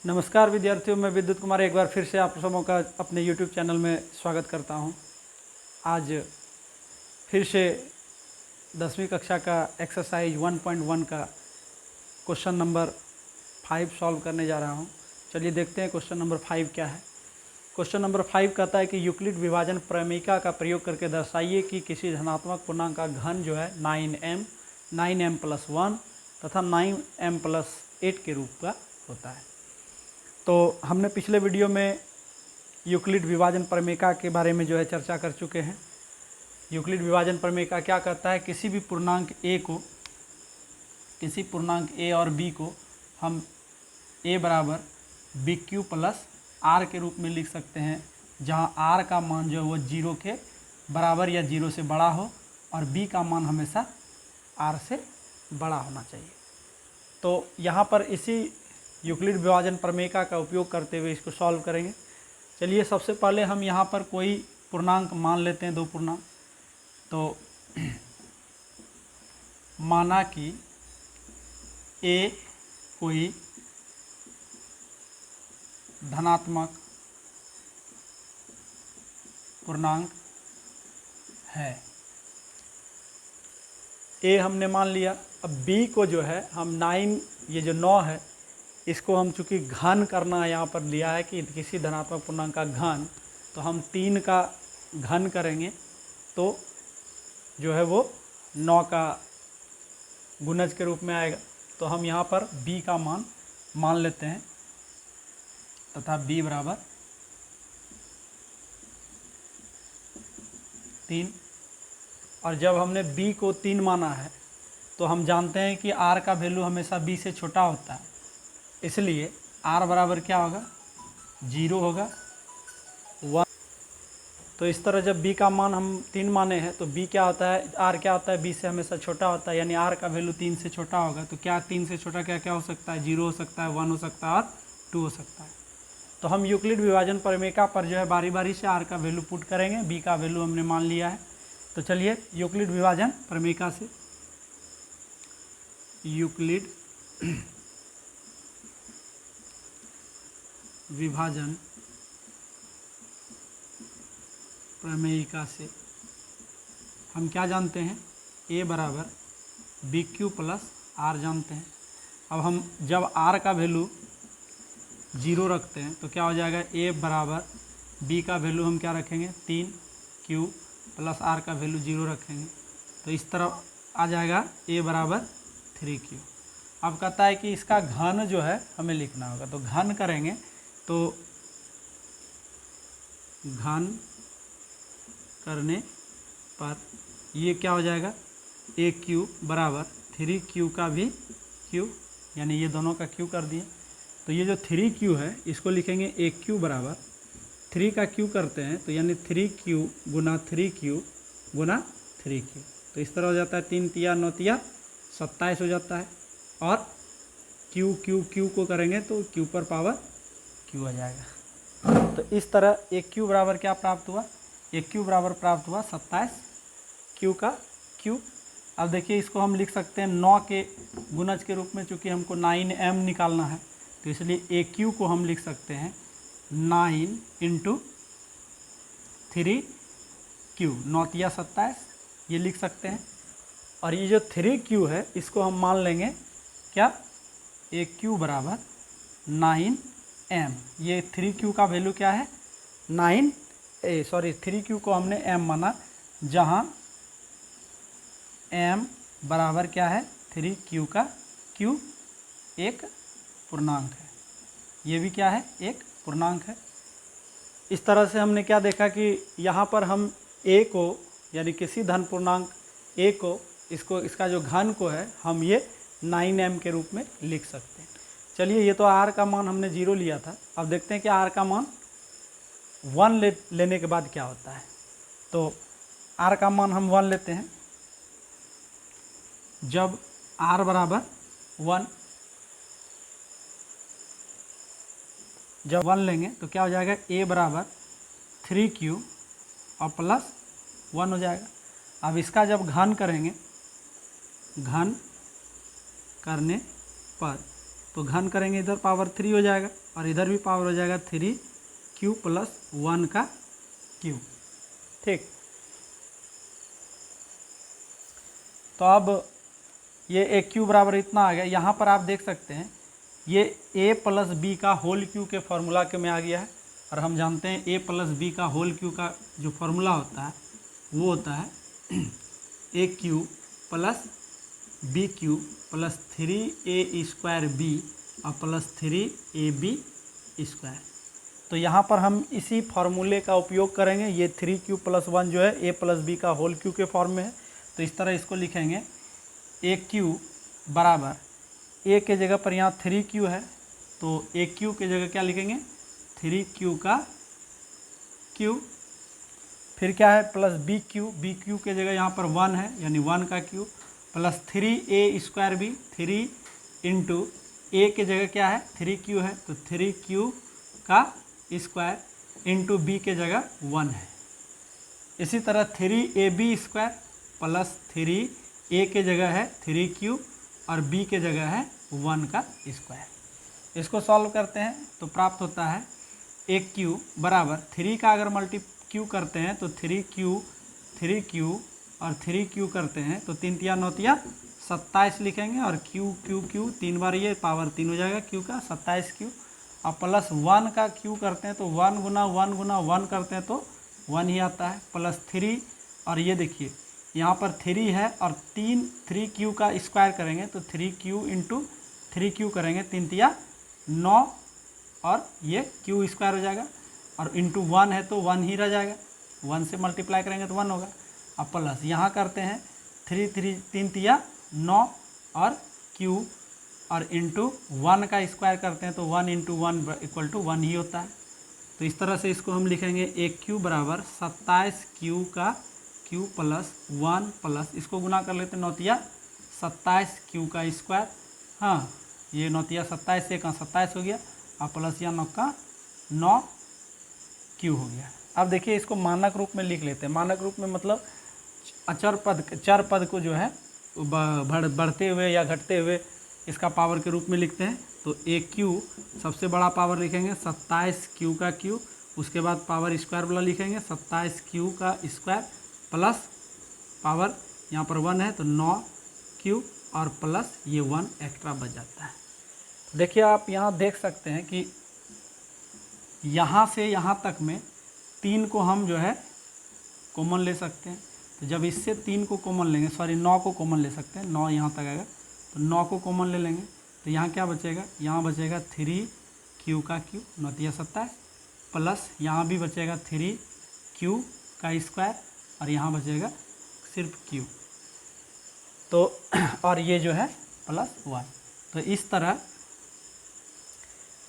नमस्कार विद्यार्थियों, मैं विद्युत कुमार एक बार फिर से आप सबों का अपने YouTube चैनल में स्वागत करता हूं। आज फिर से 10वीं कक्षा का एक्सरसाइज 1.1 का क्वेश्चन नंबर 5 सॉल्व करने जा रहा हूं। चलिए देखते हैं क्वेश्चन नंबर 5 क्या है। क्वेश्चन नंबर 5 कहता है कि यूक्लिड विभाजन प्रमेयिका का प्रयोग करके दर्शाइए कि किसी धनात्मक पूर्णांक का घन जो है 9m+1 तथा 9m+8 के रूप का होता है। तो हमने पिछले वीडियो में यूक्लिड विभाजन प्रमेयिका के बारे में जो है चर्चा कर चुके हैं। यूक्लिड विभाजन प्रमेयिका क्या कहता है, किसी पूर्णांक ए और बी को हम a बराबर BQ प्लस R के रूप में लिख सकते हैं, जहां R का मान जो है वो 0 के बराबर या 0 से बड़ा हो और B का मान हमेशा R से बड़ा होना चाहिए। तो यहाँ पर इसी यूक्लिड विभाजन प्रमेयिका का उपयोग करते हुए इसको सॉल्व करेंगे। चलिए सबसे पहले हम यहाँ पर कोई पूर्णांक मान लेते हैं, दो पूर्णांक। तो माना कि a कोई धनात्मक पूर्णांक है, a हमने मान लिया। अब b को जो है हम 9, ये जो 9 है, इसको हम चूँकि घन करना यहाँ पर लिया है कि किसी धनात्मक पूर्णांक का घन, तो हम 3 का घन करेंगे तो जो है वो 9 का गुणज के रूप में आएगा। तो हम यहाँ पर b का मान लेते हैं तथा b बराबर 3। और जब हमने b को 3 माना है तो हम जानते हैं कि r का वैल्यू हमेशा b से छोटा होता है, इसलिए r बराबर क्या होगा, 0 होगा, 1। तो इस तरह जब b का मान हम 3 माने हैं तो b क्या होता है, r क्या होता है, b से हमेशा छोटा होता है, यानी r का वैल्यू 3 से छोटा होगा। तो क्या 3 से छोटा क्या क्या हो सकता है, 0 हो सकता है, 1 हो सकता है और 2 हो सकता है। तो हम यूक्लिड विभाजन प्रमेयिका पर जो है बारी बारी से r का वैल्यू पुट करेंगे। b का वैल्यू हमने मान लिया है। तो चलिए यूक्लिड विभाजन प्रमेयिका से यूक्लिड विभाजन प्रमेयिका से हम क्या जानते हैं, a बराबर BQ प्लस R जानते हैं। अब हम जब R का वैल्यू 0 रखते हैं तो क्या हो जाएगा, a बराबर b का वैल्यू हम क्या रखेंगे, 3Q प्लस R का वैल्यू 0 रखेंगे। तो इस तरह आ जाएगा a बराबर 3Q। अब कहता है कि इसका घन जो है हमें लिखना होगा। तो घन करेंगे तो घन करने पर ये क्या हो जाएगा, AQ बराबर 3Q का भी Q, यानी ये दोनों का Q कर दिए। तो ये जो 3Q है इसको लिखेंगे AQ बराबर 3 का Q करते हैं तो यानी 3Q गुना 3Q गुना 3Q। तो इस तरह हो जाता है, 3 तिया 9 तिया 27 हो जाता है। और Q को करेंगे तो Q पर पावर Q आ जाएगा। तो इस तरह AQ बराबर क्या प्राप्त हुआ, AQ बराबर प्राप्त हुआ 27 Q का Q। अब देखिए इसको हम लिख सकते हैं 9 के गुणज के रूप में, चूँकि हमको 9m निकालना है तो इसलिए AQ को हम लिख सकते हैं 9 × 3Q, 9 तिया 27, ये लिख सकते हैं। और ये जो 3Q है इसको हम मान लेंगे क्या, AQ बराबर 9m। ये 3Q का वैल्यू क्या है, 3Q को हमने m माना, जहाँ m बराबर क्या है, 3Q का Q एक पूर्णांक है, ये भी क्या है, एक पूर्णांक है। इस तरह से हमने क्या देखा कि यहाँ पर हम a को, यानी किसी धन पूर्णांक a को, इसका जो घन को है हम ये 9m के रूप में लिख सकते हैं। चलिए ये तो r का मान हमने 0 लिया था। अब देखते हैं कि r का मान 1 लेने के बाद क्या होता है। तो r का मान हम 1 लेते हैं। जब r बराबर 1, जब 1 लेंगे तो क्या हो जाएगा, a बराबर 3Q और प्लस 1 हो जाएगा। अब इसका जब घन करेंगे, घन करने पर तो घन करेंगे इधर पावर 3 हो जाएगा और इधर भी पावर हो जाएगा 3q प्लस 1 का क्यूब। ठीक, तो अब ये एक क्यू बराबर इतना आ गया। यहाँ पर आप देख सकते हैं ये a प्लस बी का होल क्यू के फॉर्मूला के में आ गया है, और हम जानते हैं a प्लस बी का होल क्यू का जो फॉर्मूला होता है वो होता है A cube plus B cube plus 3a² B और प्लस 3ab²। तो यहाँ पर हम इसी फार्मूले का उपयोग करेंगे। ये 3q प्लस 1 जो है a प्लस बी का होल क्यू के फॉर्म में है, तो इस तरह इसको लिखेंगे ए क्यू बराबर a के जगह पर यहाँ 3q है, तो ए क्यू के जगह क्या लिखेंगे 3q का क्यू, फिर क्या है प्लस बी क्यू के जगह यहाँ पर 1 है यानी 1 का cube, plus 3a² B, 3 into A के जगह क्या है 3q है तो 3q का स्क्वायर इंटू बी के जगह 1 है। इसी तरह 3ab² प्लस 3a के जगह है 3q और b के जगह है 1 का स्क्वायर। इसको सॉल्व करते हैं तो प्राप्त होता है ए क्यू बराबर 3 का अगर मल्टीक्यू करते हैं तो 3q और 3q करते हैं तो 3 तिया 9 तिया 27 लिखेंगे, और q 3 बार ये पावर 3 हो जाएगा q का 27q, और प्लस 1 का q करते हैं तो 1 गुना 1 गुना 1 करते हैं तो 1 ही आता है, प्लस 3, और ये देखिए यहाँ पर 3 है और 3q का स्क्वायर करेंगे तो 3q इंटू 3q करेंगे 3 तिया 9 और ये q स्क्वायर हो जाएगा, और इंटू 1 है तो 1 ही रह जाएगा, 1 से मल्टीप्लाई करेंगे तो 1 होगा। अब प्लस यहाँ करते हैं 3 तिया 9 और q और इंटू 1 का स्क्वायर करते हैं तो 1 इंटू 1 इक्वल टू 1 ही होता है। तो इस तरह से इसको हम लिखेंगे ए क्यू बराबर 27q का q प्लस 1 प्लस इसको गुना कर लेते हैं 9 तिया 27q का स्क्वायर, हाँ ये 9 तिया 27 से का 27 हो गया, और प्लस या 9 का 9q हो गया। अब देखिए इसको मानक रूप में लिख लेते हैं। मानक रूप में मतलब चर पद को जो है बढ़ते हुए या घटते हुए इसका पावर के रूप में लिखते हैं। तो ए क्यू सबसे बड़ा पावर लिखेंगे 27q का क्यू, उसके बाद पावर स्क्वायर वाला लिखेंगे 27q का स्क्वायर प्लस पावर यहाँ पर 1 है तो 9q और प्लस ये 1 एक्स्ट्रा बच जाता है। देखिए आप यहाँ देख सकते हैं कि यहाँ से यहाँ तक में 3 को हम जो है कॉमन ले सकते हैं। तो जब इससे 3 को कॉमन लेंगे, सॉरी 9 को कॉमन ले सकते हैं, 9 यहाँ तक आएगा तो 9 को कॉमन ले लेंगे तो यहाँ क्या बचेगा, यहाँ बचेगा 3q का क्यू 9 तिया 27 प्लस यहाँ भी बचेगा 3q का स्क्वायर और यहाँ बचेगा सिर्फ q, तो और ये जो है प्लस 1। तो इस तरह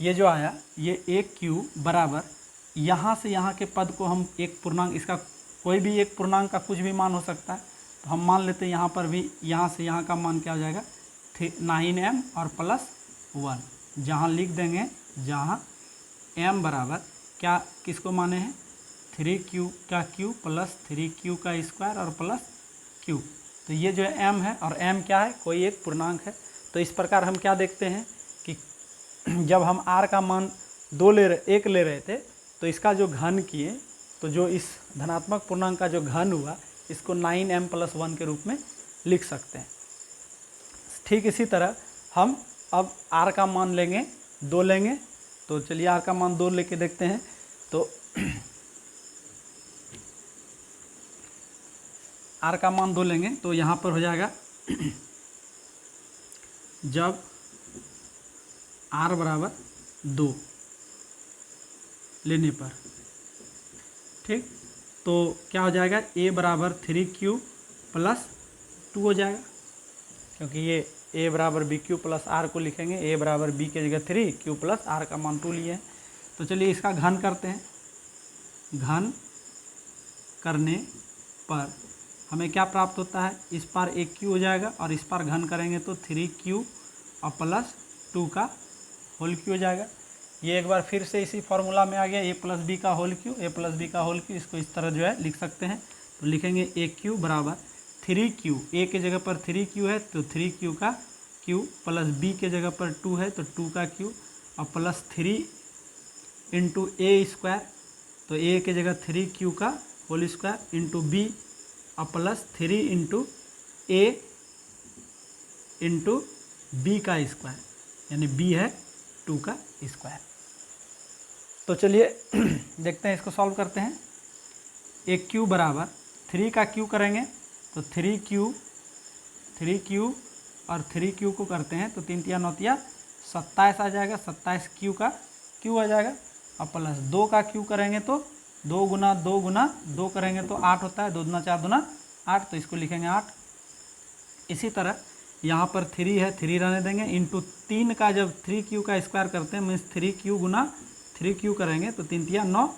ये जो आया ये एक क्यू बराबर यहाँ से यहाँ के पद को हम एक पूर्णांक, इसका कोई भी एक पूर्णांक का कुछ भी मान हो सकता है, तो हम मान लेते हैं यहाँ पर भी यहाँ से यहाँ का मान क्या हो जाएगा 9m और प्लस 1, जहाँ लिख देंगे जहाँ m बराबर क्या किसको माने हैं 3q का q प्लस 3q का स्क्वायर और प्लस q। तो ये जो है m है और m क्या है, कोई एक पूर्णांक है। तो इस प्रकार हम क्या देखते हैं कि जब हम r का मान 1 ले रहे थे तो इसका जो घन किए तो जो इस धनात्मक पूर्णांक का जो घन हुआ इसको 9m प्लस 1 के रूप में लिख सकते हैं। ठीक इसी तरह हम अब r का मान लेंगे 2 लेंगे, तो चलिए r का मान 2 लेके देखते हैं। तो r का मान 2 लेंगे तो यहाँ पर हो जाएगा जब r बराबर 2 लेने पर, ठीक, तो क्या हो जाएगा a बराबर 3q प्लस 2 हो जाएगा, क्योंकि ये a बराबर बी क्यू प्लस आर को लिखेंगे, a बराबर b के जगह 3q प्लस r का मान 2 लिए हैं। तो चलिए इसका घन करते हैं। घन करने पर हमें क्या प्राप्त होता है, इस पार एक q हो जाएगा और इस पार घन करेंगे तो 3q और प्लस 2 का होल क्यू हो जाएगा। ये एक बार फिर से इसी फॉर्मूला में आ गया a प्लस बी का whole cube, a plus B का होल क्यू, इसको इस तरह जो है लिख सकते हैं। तो लिखेंगे ए क्यू बराबर 3q, a के जगह पर 3q है तो 3q का क्यू प्लस बी के जगह पर 2 है तो 2 का क्यू और प्लस 3 इंटू ए स्क्वायर, तो ए के जगह 3 क्यू का होल स्क्वायर इंटू बी और प्लस 3 इंटू ए इंटू बी का स्क्वायर, यानी बी है 2 का स्क्वायर। तो चलिए देखते हैं, इसको सॉल्व करते हैं। एक क्यू बराबर 3 का क्यू करेंगे तो 3 क्यू और 3 क्यू को करते हैं तो 3 × 9 = 27 आ जाएगा, 27 क्यू का क्यू आ जाएगा और प्लस 2 का क्यू करेंगे तो 2 गुना 2 करेंगे तो 8 होता है, 2 दूना 4 दूना 8, तो इसको लिखेंगे 8। इसी तरह यहाँ पर 3 है, 3 रहने देंगे, इंटू 3 का जब 3 क्यू का स्क्वायर करते हैं मीन्स 3 क्यू गुना 3 क्यू करेंगे तो 3 × 9,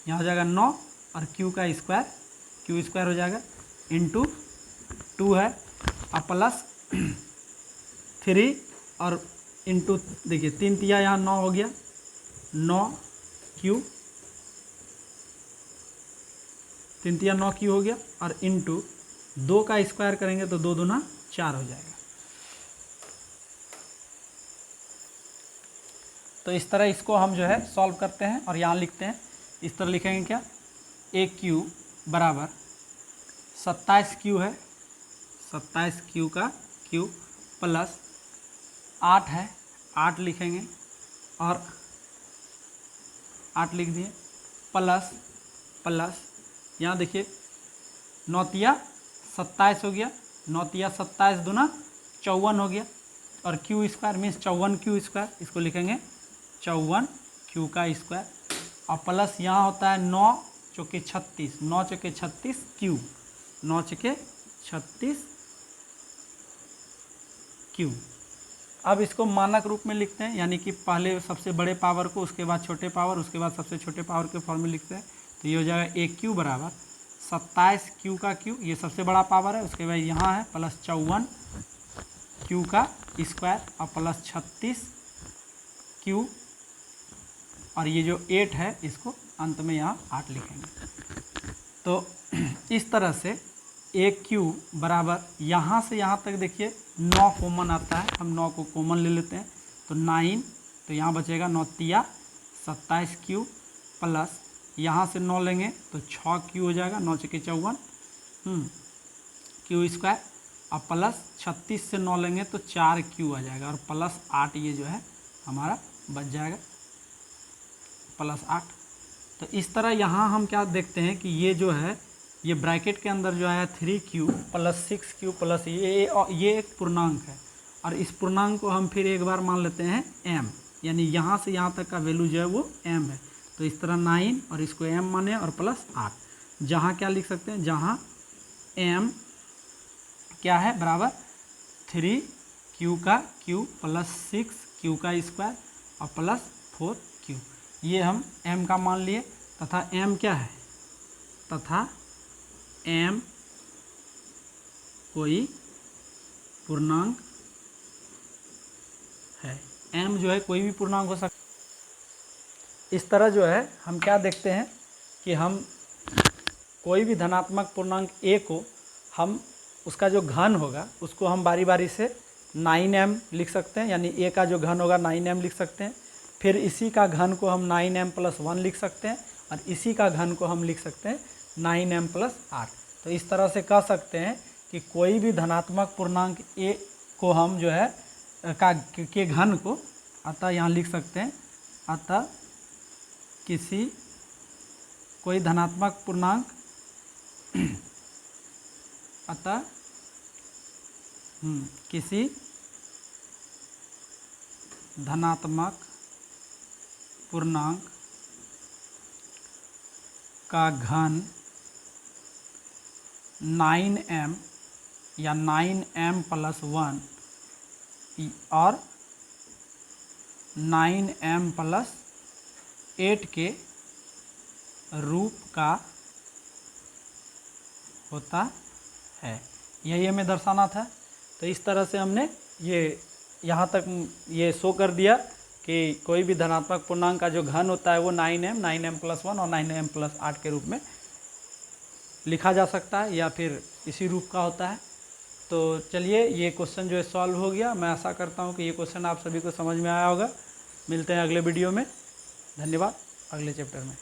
यहाँ हो जाएगा 9 और क्यू का स्क्वायर, क्यू स्क्वायर हो जाएगा इंटू 2 है और प्लस 3 और इंटू देखिए 3 × यहाँ 9 हो गया, 9 क्यू, 3 × 9 क्यू हो गया और इंटू 2 का स्क्वायर करेंगे तो 2 दूना 4 हो जाएगा। तो इस तरह इसको हम जो है सॉल्व करते हैं और यहाँ लिखते हैं, इस तरह लिखेंगे क्या, एक क्यू बराबर 27 क्यू है, 27 क्यू का क्यू प्लस 8 है, 8 लिखेंगे और 8 लिख दिए प्लस यहाँ देखिए 9 × 27 हो गया, 9 × 27 दूना 54 हो गया और Q square means 54 Q square, इसको लिखेंगे 54 क्यू का स्क्वायर और प्लस यहाँ होता है 9 × 36, 9 × 36 क्यू, 9 × 36 क्यू। अब इसको मानक रूप में लिखते हैं, यानी कि पहले सबसे बड़े पावर को, उसके बाद छोटे पावर, उसके बाद सबसे छोटे पावर के फॉर्म में लिखते हैं। तो ये हो जाएगा एक क्यू बराबर 27 क्यू का क्यू, ये सबसे बड़ा पावर है, उसके बाद यहाँ है प्लस 54 क्यू का स्क्वायर और प्लस 36 क्यू और ये जो 8 है इसको अंत में यहाँ 8 लिखेंगे। तो इस तरह से एक क्यू बराबर यहाँ से यहाँ तक देखिए 9 कॉमन आता है, हम 9 को कॉमन ले लेते हैं तो 9, तो यहाँ बचेगा 9 × 27 क्यू प्लस यहाँ से 9 लेंगे तो 6 क्यू हो जाएगा, 9 × 54 क्यू स्क्वायर और प्लस 36 से 9 लेंगे तो 4 क्यू आ जाएगा और प्लस 8 ये जो है हमारा बच जाएगा प्लस 8। तो इस तरह यहाँ हम क्या देखते हैं कि ये जो है ये ब्रैकेट के अंदर जो है 3q प्लस 6q प्लस ये एक पूर्णांक है और इस पूर्णांक को हम फिर एक बार मान लेते हैं m, यानी यहाँ से यहाँ तक का वैल्यू जो है वो m है। तो इस तरह 9 और इसको m माने और प्लस 8, जहाँ क्या लिख सकते हैं, जहाँ m क्या है बराबर 3q का q प्लस 6q का स्क्वायर और प्लस 4q, ये हम m का मान लिए तथा m क्या है, तथा m कोई पूर्णांक है, m जो है कोई भी पूर्णांक हो सकता है। इस तरह जो है हम क्या देखते हैं कि हम कोई भी धनात्मक पूर्णांक a को हम उसका जो घन होगा उसको हम बारी बारी से 9m लिख सकते हैं, यानी a का जो घन होगा 9m लिख सकते हैं, फिर इसी का घन को हम 9m + 1 लिख सकते हैं और इसी का घन को हम लिख सकते हैं 9m + 8। तो इस तरह से कह सकते हैं कि कोई भी धनात्मक पूर्णांक a को हम जो है के घन को अतः यहाँ लिख सकते हैं, अतः किसी कोई धनात्मक पूर्णांक अतः किसी धनात्मक पूर्णांक का घन 9m या 9m + 1 और 9m + 8 के रूप का होता है, यही हमें दर्शाना था। तो इस तरह से हमने ये यहाँ तक ये शो कर दिया कि कोई भी धनात्मक पूर्णांक का जो घन होता है वो 9m + 1 और 9m + 8 के रूप में लिखा जा सकता है या फिर इसी रूप का होता है। तो चलिए ये क्वेश्चन जो है सॉल्व हो गया। मैं आशा करता हूँ कि ये क्वेश्चन आप सभी को समझ में आया होगा। मिलते हैं अगले वीडियो में। धन्यवाद। अगले चैप्टर में।